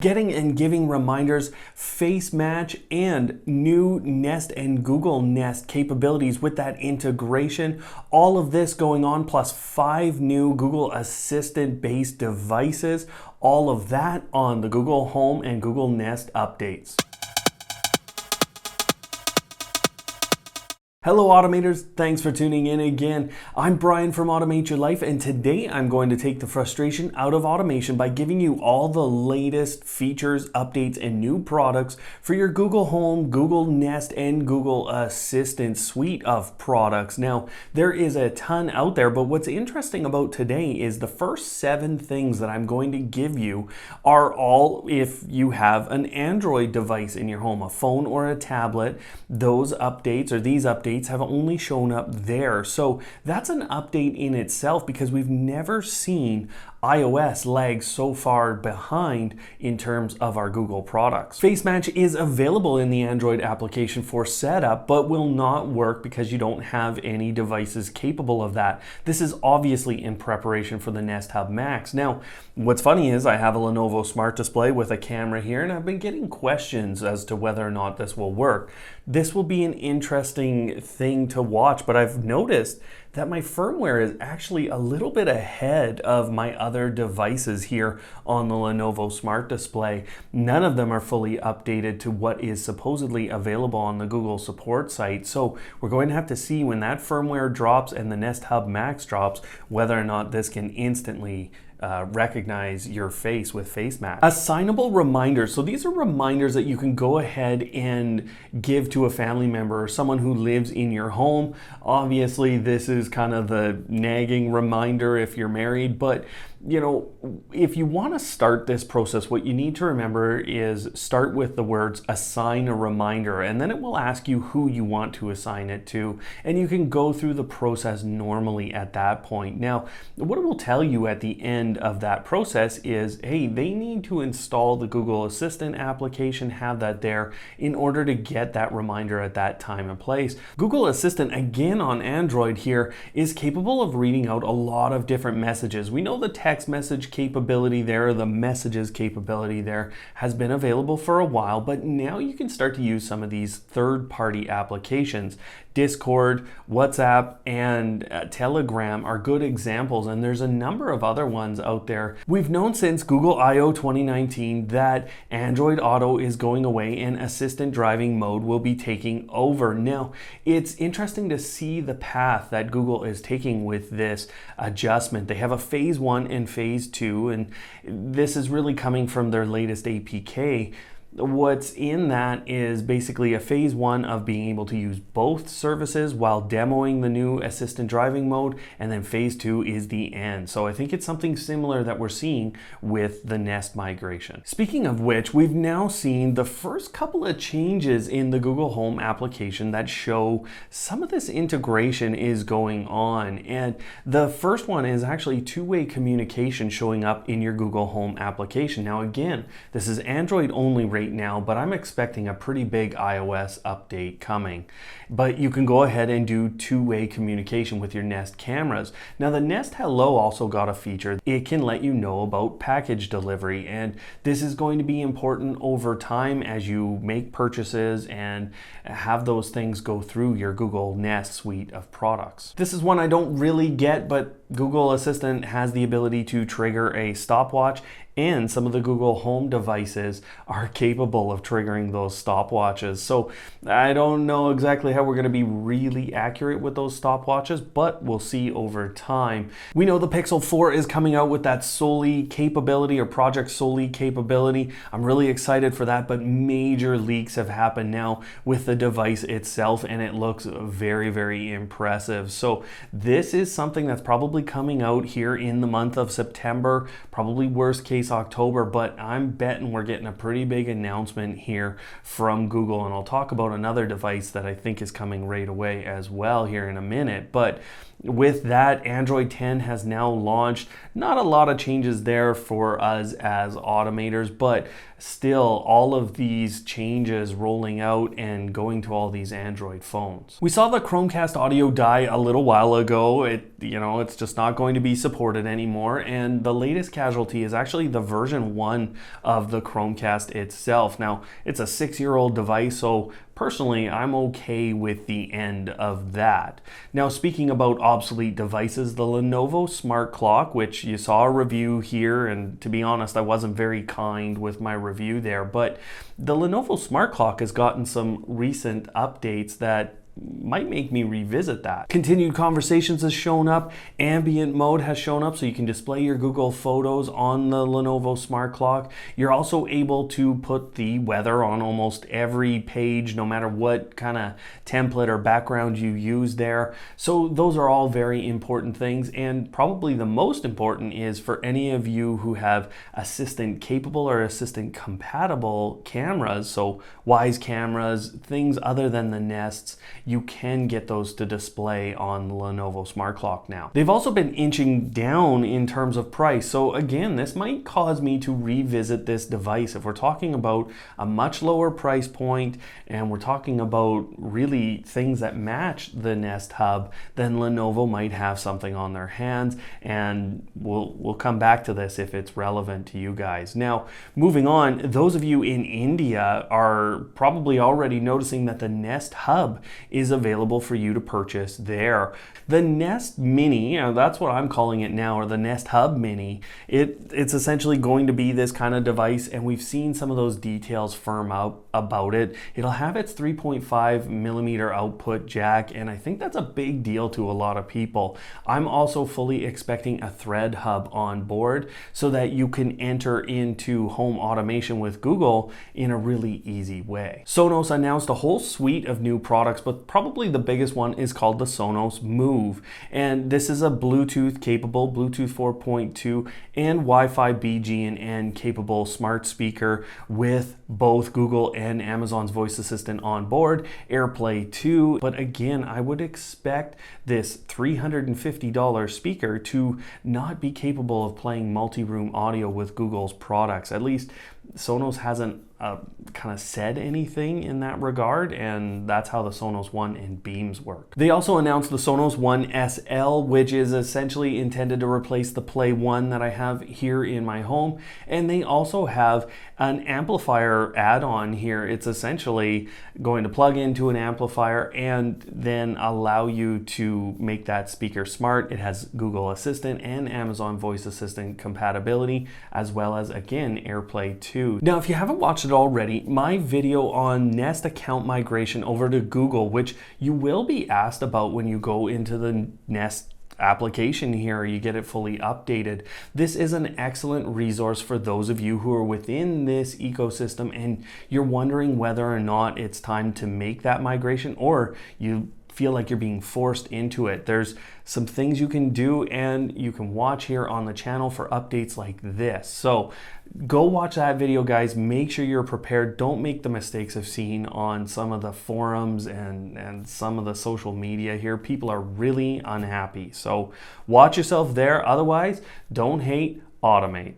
Getting and giving reminders, face match, and new Nest and Google Nest capabilities with that integration. All of this going on, plus 5 new Google Assistant based devices. All of that on the Google Home and Google Nest updates. Hello Automators, thanks for tuning in again. I'm Brian from Automate Your Life, and today I'm going to take the frustration out of automation by giving you all the latest features, updates, and new products for your Google Home, Google Nest, and Google Assistant suite of products. Now, there is a ton out there, but what's interesting about today is the first 7 things that I'm going to give you are all if you have an Android device in your home, a phone or a tablet. Those updates or these updates have only shown up there. So that's an update in itself because we've never seen iOS lag so far behind in terms of our Google products. Face Match is available in the Android application for setup, but will not work because you don't have any devices capable of that. This is obviously in preparation for the Nest Hub Max. Now, what's funny is I have a Lenovo Smart Display with a camera here, and I've been getting questions as to whether or not this will work. This will be an interesting thing to watch, but I've noticed that my firmware is actually a little bit ahead of my other devices here on the Lenovo Smart Display. None of them are fully updated to what is supposedly available on the Google support site. So we're going to have to see when that firmware drops and the Nest Hub Max drops, whether or not this can instantly recognize your face with Face Match. Assignable reminders. So these are reminders that you can go ahead and give to a family member or someone who lives in your home. Obviously, this is kind of the nagging reminder if you're married, but you know, if you want to start this process, what you need to remember is start with the words assign a reminder, and then it will ask you who you want to assign it to, and you can go through the process normally at that point. Now, what it will tell you at the end of that process is, hey, they need to install the Google Assistant application, have that there in order to get that reminder at that time and place. Google Assistant, again on Android here, is capable of reading out a lot of different messages. We know the text message capability there, the messages capability there has been available for a while, but now you can start to use some of these third-party applications. Discord, WhatsApp, and Telegram are good examples, and there's a number of other ones out there. We've known since Google I/O 2019 that Android Auto is going away and Assistant Driving Mode will be taking over. Now, it's interesting to see the path that Google is taking with this adjustment. They have a phase 1 and phase 2, and this is really coming from their latest APK. What's in that is basically a phase 1 of being able to use both services while demoing the new Assistant Driving Mode, and then phase 2 is the end. So I think it's something similar that we're seeing with the Nest migration. Speaking of which, we've now seen the first couple of changes in the Google Home application that show some of this integration is going on. And the first one is actually two-way communication showing up in your Google Home application. Now again, this is Android only right now, but I'm expecting a pretty big iOS update coming. But you can go ahead and do two-way communication with your Nest cameras. Now the Nest Hello also got a feature. It can let you know about package delivery, and this is going to be important over time as you make purchases and have those things go through your Google Nest suite of products. This is one I don't really get, but Google Assistant has the ability to trigger a stopwatch, and some of the Google Home devices are capable of triggering those stopwatches. So I don't know exactly how we're going to be really accurate with those stopwatches, but we'll see over time. We know the Pixel 4 is coming out with that Soli capability or Project Soli capability. I'm really excited for that, but major leaks have happened now with the device itself, and it looks very, very impressive. So this is something that's probably coming out here in the month of September, probably worst case October, but I'm betting we're getting a pretty big announcement here from Google, and I'll talk about another device that I think is coming right away as well here in a minute. But with that, Android 10 has now launched. Not a lot of changes there for us as automators, but still all of these changes rolling out and going to all these Android phones. We saw the Chromecast audio die a little while ago. It's just not going to be supported anymore, and the latest casualty is actually the the version 1 of the Chromecast itself. Now, it's a 6-year-old device, so personally, I'm okay with the end of that. Now, speaking about obsolete devices, the Lenovo Smart Clock, which you saw a review here, and to be honest, I wasn't very kind with my review there, but the Lenovo Smart Clock has gotten some recent updates that might make me revisit that. Continued Conversations has shown up. Ambient Mode has shown up, so you can display your Google Photos on the Lenovo Smart Clock. You're also able to put the weather on almost every page, no matter what kind of template or background you use there. So those are all very important things, and probably the most important is for any of you who have assistant capable or assistant compatible cameras, so Wise cameras, things other than the Nests, you can get those to display on the Lenovo Smart Clock now. They've also been inching down in terms of price. So again, this might cause me to revisit this device. If we're talking about a much lower price point and we're talking about really things that match the Nest Hub, then Lenovo might have something on their hands, and we'll come back to this if it's relevant to you guys. Now, moving on, those of you in India are probably already noticing that the Nest Hub is available for you to purchase there. The Nest Mini, that's what I'm calling it now, or the Nest Hub Mini, it's essentially going to be this kind of device, and we've seen some of those details firm up about it. It'll have its 3.5 millimeter output jack, and I think that's a big deal to a lot of people. I'm also fully expecting a Thread hub on board so that you can enter into home automation with Google in a really easy way. Sonos announced a whole suite of new products, but probably the biggest one is called the Sonos Move. And this is a Bluetooth capable, Bluetooth 4.2 and Wi-Fi BGN capable smart speaker with both Google and Amazon's voice assistant on board, AirPlay 2. But again, I would expect this $350 speaker to not be capable of playing multi-room audio with Google's products. At least Sonos hasn't kind of said anything in that regard, and that's how the Sonos One and Beams work. They also announced the Sonos One SL, which is essentially intended to replace the Play One that I have here in my home, and they also have an amplifier add-on here. It's essentially going to plug into an amplifier and then allow you to make that speaker smart. It has Google Assistant and Amazon Voice Assistant compatibility, as well as, again, AirPlay 2. Now, if you haven't watched it already, my video on Nest account migration over to Google, which you will be asked about when you go into the Nest application here, you get it fully updated. This is an excellent resource for those of you who are within this ecosystem and you're wondering whether or not it's time to make that migration, or you feel like you're being forced into it. There's some things you can do, and you can watch here on the channel for updates like this. So go watch that video, guys. Make sure you're prepared. Don't make the mistakes I've seen on some of the forums and some of the social media here. People are really unhappy. So watch yourself there. Otherwise, don't hate, automate.